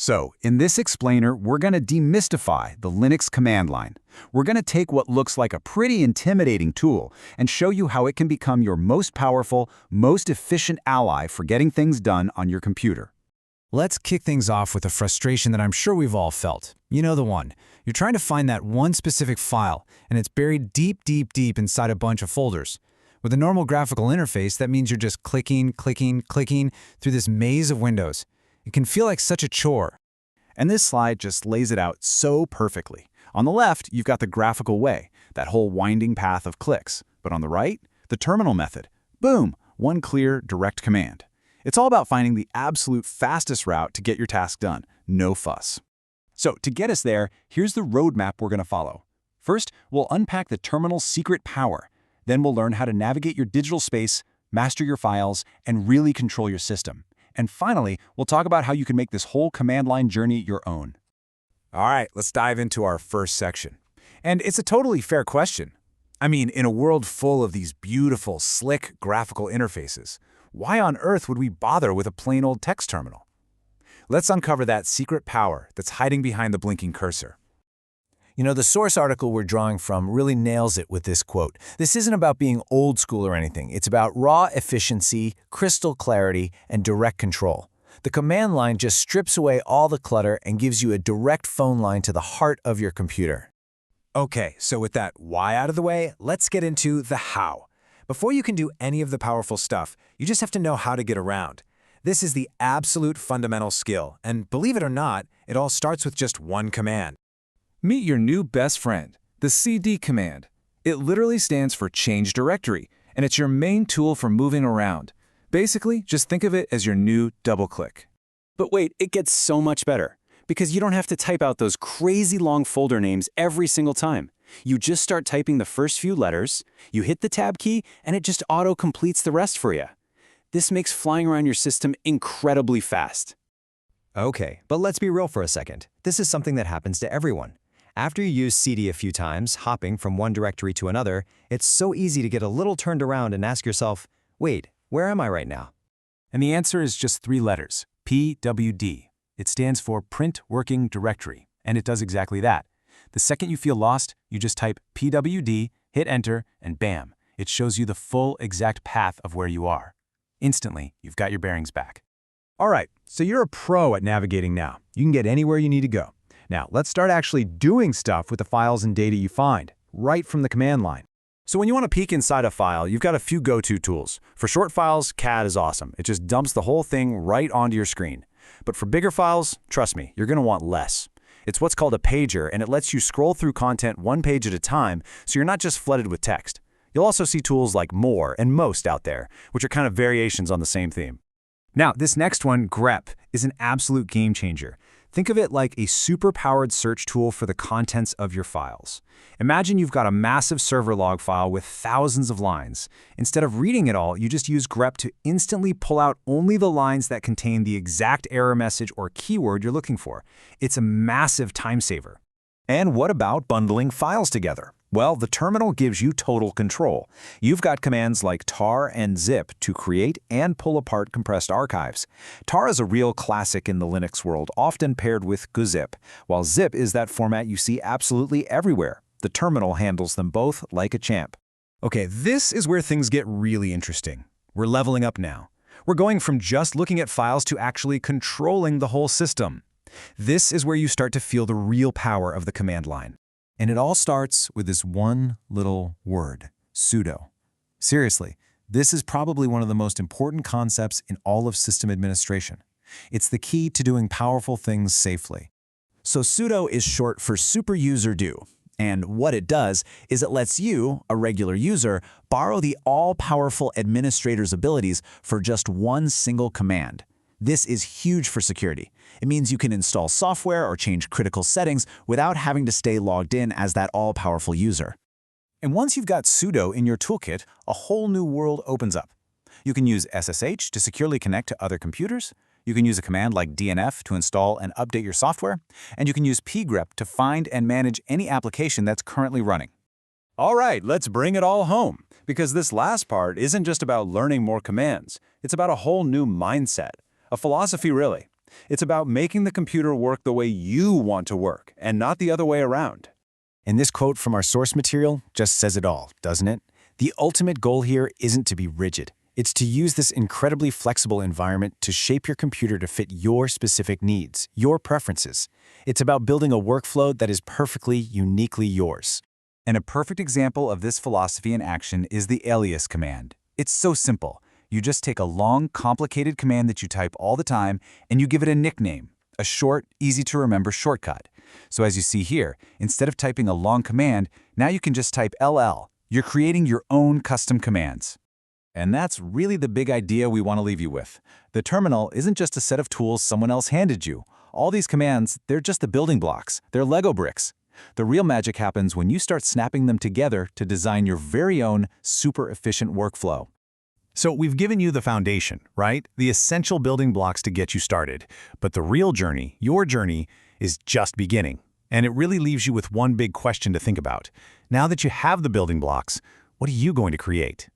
So, in this explainer, we're going to demystify the Linux command line. We're going to take what looks like a pretty intimidating tool and show you how it can become your most powerful, most efficient ally for getting things done on your computer. Let's kick things off with a frustration that I'm sure we've all felt. You know the one. You're trying to find that one specific file, and it's buried deep inside a bunch of folders. With a normal graphical interface, that means you're just clicking through this maze of windows. It can feel like such a chore. And this slide just lays it out so perfectly. On the left, you've got the graphical way, that whole winding path of clicks. But on the right, the terminal method. Boom, one clear, direct command. It's all about finding the absolute fastest route to get your task done. No fuss. So to get us there, here's the roadmap we're going to follow. First, we'll unpack the terminal's secret power. Then we'll learn how to navigate your digital space, master your files, and really control your system. And finally, we'll talk about how you can make this whole command line journey your own. All right, let's dive into our first section. And it's a totally fair question. I mean, in a world full of these beautiful, slick graphical interfaces, why on earth would we bother with a plain old text terminal? Let's uncover that secret power that's hiding behind the blinking cursor. You know, the source article we're drawing from really nails it with this quote. This isn't about being old school or anything. It's about raw efficiency, crystal clarity, and direct control. The command line just strips away all the clutter and gives you a direct phone line to the heart of your computer. Okay, so with that why out of the way, let's get into the how. Before you can do any of the powerful stuff, you just have to know how to get around. This is the absolute fundamental skill, and believe it or not, it all starts with just one command. Meet your new best friend, the CD command. It literally stands for Change Directory, and it's your main tool for moving around. Basically, just think of it as your new double-click. But wait, it gets so much better, because you don't have to type out those crazy long folder names every single time. You just start typing the first few letters, you hit the tab key, and it just auto-completes the rest for you. This makes flying around your system incredibly fast. Okay, but let's be real for a second. This is something that happens to everyone. After you use CD a few times, hopping from one directory to another, it's so easy to get a little turned around and ask yourself, wait, where am I right now? And the answer is just 3 letters, PWD. It stands for Print Working Directory, and it does exactly that. The second you feel lost, you just type PWD, hit enter, and bam, it shows you the full exact path of where you are. Instantly, you've got your bearings back. All right, so you're a pro at navigating now. You can get anywhere you need to go. Now, let's start actually doing stuff with the files and data you find, right from the command line. So when you want to peek inside a file, you've got a few go-to tools. For short files, CAD is awesome. It just dumps the whole thing right onto your screen. But for bigger files, trust me, you're going to want less. It's what's called a pager, and it lets you scroll through content one page at a time, so you're not just flooded with text. You'll also see tools like More and Most out there, which are kind of variations on the same theme. Now, this next one, grep, is an absolute game changer. Think of it like a super-powered search tool for the contents of your files. Imagine you've got a massive server log file with thousands of lines. Instead of reading it all, you just use grep to instantly pull out only the lines that contain the exact error message or keyword you're looking for. It's a massive time saver. And what about bundling files together? Well, the terminal gives you total control. You've got commands like tar and zip to create and pull apart compressed archives. Tar is a real classic in the Linux world, often paired with gzip, while zip is that format you see absolutely everywhere. The terminal handles them both like a champ. Okay, this is where things get really interesting. We're leveling up now. We're going from just looking at files to actually controlling the whole system. This is where you start to feel the real power of the command line. And it all starts with this one little word, sudo. Seriously, this is probably one of the most important concepts in all of system administration. It's the key to doing powerful things safely. So sudo is short for super user do. And what it does is it lets you, a regular user, borrow the all-powerful administrator's abilities for just one single command. This is huge for security. It means you can install software or change critical settings without having to stay logged in as that all-powerful user. And once you've got sudo in your toolkit, a whole new world opens up. You can use SSH to securely connect to other computers. You can use a command like DNF to install and update your software. And you can use pgrep to find and manage any application that's currently running. All right, let's bring it all home, because this last part isn't just about learning more commands. It's about a whole new mindset. A philosophy, really. It's about making the computer work the way you want to work, and not the other way around. And this quote from our source material just says it all, doesn't it? The ultimate goal here isn't to be rigid. It's to use this incredibly flexible environment to shape your computer to fit your specific needs, your preferences. It's about building a workflow that is perfectly, uniquely yours. And a perfect example of this philosophy in action is the alias command. It's so simple. You just take a long, complicated command that you type all the time, and you give it a nickname, a short, easy-to-remember shortcut. So as you see here, instead of typing a long command, now you can just type LL. You're creating your own custom commands. And that's really the big idea we want to leave you with. The terminal isn't just a set of tools someone else handed you. All these commands, they're just the building blocks. They're Lego bricks. The real magic happens when you start snapping them together to design your very own super efficient workflow. So we've given you the foundation, right? The essential building blocks to get you started. But the real journey, your journey, is just beginning. And it really leaves you with one big question to think about. Now that you have the building blocks, what are you going to create?